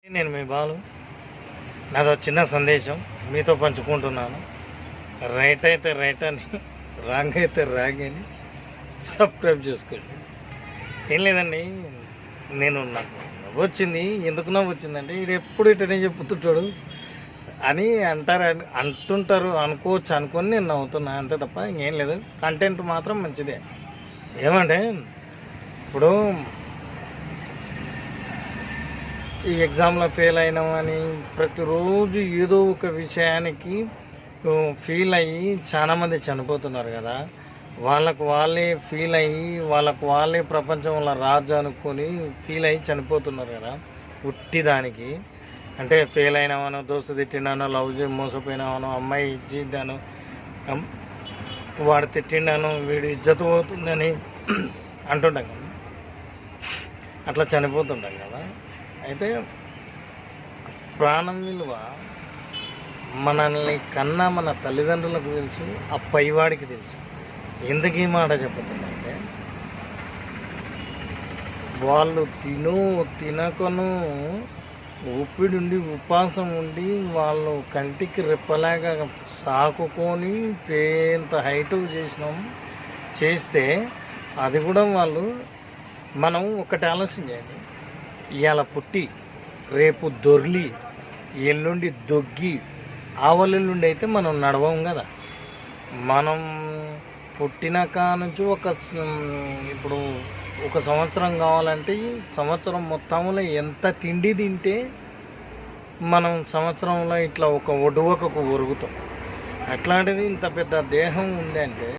నేను మీ బాలు. నాదో చిన్న సందేశం మీతో పంచుకుంటున్నాను. రైట్ అయితే రైట్ అని, రాంగ్ అయితే రాంగ్ అని సబ్స్క్రైబ్ చేసుకోండి. ఏం లేదండి, నేను నాకు నవ్వు వచ్చింది. ఎందుకు నవ్వు వచ్చిందంటే ఇది ఎప్పుడు ఇటనే చెప్పుతుంటాడు అని అంటుంటారు అనుకోవచ్చు అనుకొని నేను నవ్వుతున్నా, అంతే తప్ప ఇంకేం లేదు. కంటెంట్ మాత్రం మంచిదే. ఏమంటే ఇప్పుడు ఈ ఎగ్జామ్లో ఫెయిల్ అయినామని ప్రతిరోజు ఏదో ఒక విషయానికి ఫీల్ అయ్యి చాలామంది చనిపోతున్నారు కదా. వాళ్ళకు వాళ్ళే ఫీల్ అయ్యి వాళ్ళకు వాళ్ళే ప్రపంచంలో రాజు అనుకొని ఫీల్ అయ్యి చనిపోతున్నారు కదా. ఉట్టిదానికి అంటే ఫెయిల్ అయినామనో, దోస్తు తిట్టిండానో, లవ్ చేసి మోసపోయినామనో, అమ్మాయి ఇచ్చిద్దాను, వాడు తిట్టిండాను, వీడు ఇజ్జత్ పోతుందని అంటుంటాం కదా. అట్లా చనిపోతుంటాం కదా. అయితే ప్రాణం విలువ మనల్ని కన్నా మన తల్లిదండ్రులకు తెలుసు, ఆ పైవాడికి తెలుసు. ఎందుకు ఈ మాట చెప్పుతుందంటే వాళ్ళు తినకను ఒప్పిడుండి ఉపాసం ఉండి వాళ్ళు కంటికి రెప్పలాగా సాకుకొని ఎంత హైట్ చేస్తే అది కూడా వాళ్ళు మనం ఒకటి ఆలోచన చేయాలి. ఇవాళ పుట్టి రేపు దొర్లి ఎల్లుండి దొగ్గి ఆవలెల్లుండి అయితే మనం నడవం కదా. మనం పుట్టినాక నుంచి ఇప్పుడు ఒక సంవత్సరం కావాలంటే సంవత్సరం మొత్తంలో ఎంత తిండి తింటే మనం సంవత్సరంలో ఇట్లా ఒక ఒడువకకు ఒరుగుతాం. అట్లాంటిది ఇంత పెద్ద దేహం ఉంది అంటే